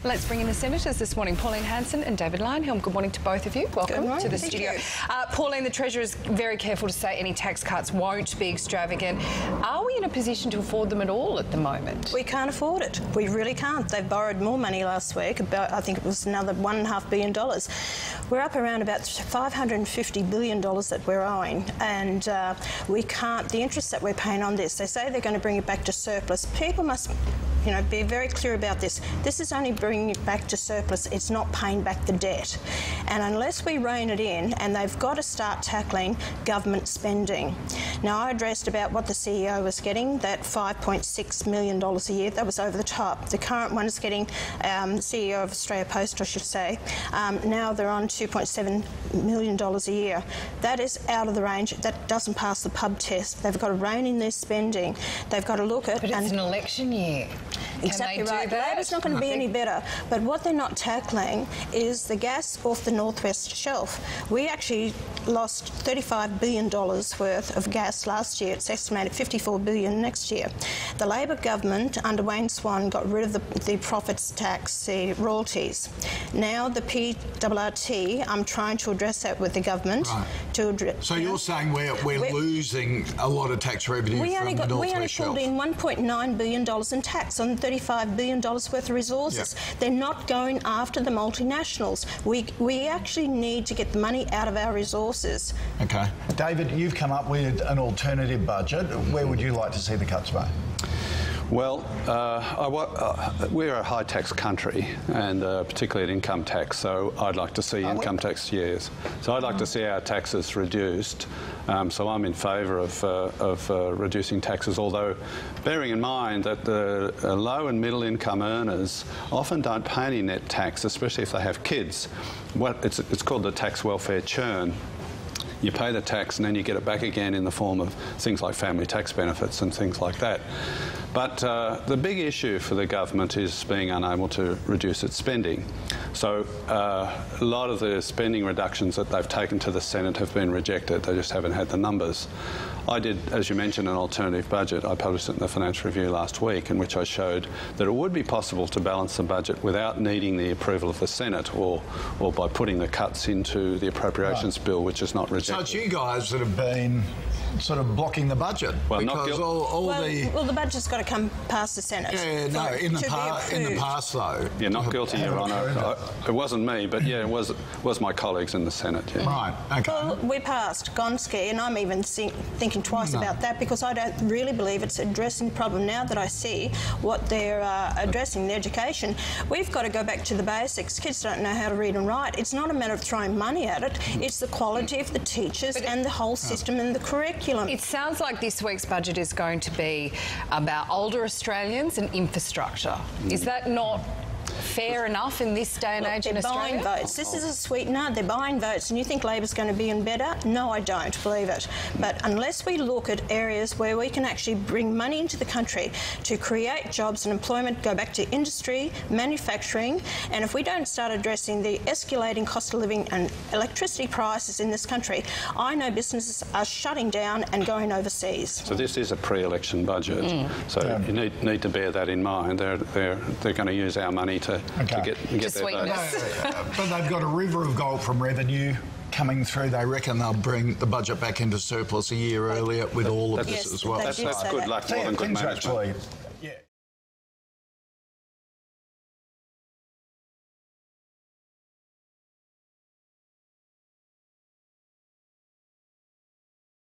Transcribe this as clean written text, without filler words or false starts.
Let's bring in the senators this morning, Pauline Hanson and David Leyonhelm. Good morning to both of you. Welcome to the studio. Pauline, the Treasurer is very careful to say any tax cuts won't be extravagant. Are we in a position to afford them at all at the moment? We can't afford it. We really can't. They've borrowed more money last week, about, I think it was another $1.5 billion. We're up around about $550 billion that we're owing, and we can't, the interest that we're paying on this, they say they're going to bring it back to surplus. People must, you know, be very clear about this. This is only bringing it back to surplus. It's not paying back the debt. And unless we rein it in, and they've got to start tackling government spending. Now, I addressed about what the CEO was getting, that $5.6 million a year. That was over the top. The current one is getting, CEO of Australia Post, I should say, now they're on $2.7 million a year. That is out of the range. That doesn't pass the pub test. They've got to rein in their spending. They've got to look at... But it's an election year. Exactly right. Labor's not going to be any better. But what they're not tackling is the gas off the northwest shelf. We actually lost $35 billion worth of gas last year. It's estimated $54 billion next year. The Labor government under Wayne Swan got rid of the profits tax, the royalties. Now the PRRT, I'm trying to address that with the government. Right. So you're saying we're losing a lot of tax revenue from the northwest shelf? We only pulled in $1.9 billion in tax on $35 billion worth of resources. Yep. They're not going after the multinationals. We actually need to get the money out of our resources. Okay. David, you've come up with an alternative budget. Where would you like to see the cuts made? Well, we're a high-tax country, and particularly at income tax, so I'd like to see income tax, yes. So I'd like to see our taxes reduced. So I'm in favour of reducing taxes, although bearing in mind that the low and middle income earners often don't pay any net tax, especially if they have kids. It's called the tax welfare churn. You pay the tax and then you get it back again in the form of things like family tax benefits and things like that. But the big issue for the government is being unable to reduce its spending. So a lot of the spending reductions that they've taken to the Senate have been rejected. They just haven't had the numbers. I did, as you mentioned, an alternative budget. I published it in the Financial Review last week, in which I showed that it would be possible to balance the budget without needing the approval of the Senate or by putting the cuts into the appropriations bill, which is not rejected. So it's you guys that have been sort of blocking the budget, well, because well, the budget's got to come past the Senate. Yeah, no, in the past though. Yeah, not guilty, Your Honour. It wasn't me, but yeah, it was my colleagues in the Senate. Yeah. Right. Okay. Well, we passed Gonski, and I'm even thinking twice about that, because I don't really believe it's addressing the problem. Now that I see what they're addressing in education, we've got to go back to the basics. Kids don't know how to read and write. It's not a matter of throwing money at it. It's the quality of the teachers and the whole system and the curriculum. It sounds like this week's budget is going to be about older Australians and infrastructure. Is that not fair enough in this day and age in Australia? They're buying votes. This is a sweetener. They're buying votes. And you think Labor's going to be in better? No, I don't believe it. But unless we look at areas where we can actually bring money into the country to create jobs and employment, go back to industry, manufacturing, and if we don't start addressing the escalating cost of living and electricity prices in this country, I know businesses are shutting down and going overseas. So this is a pre-election budget. So you need to bear that in mind. They're going to use our money to get their votes. But they've got a river of gold from revenue coming through. They reckon they'll bring the budget back into surplus a year earlier with all of this as well. That's good luck more than good management.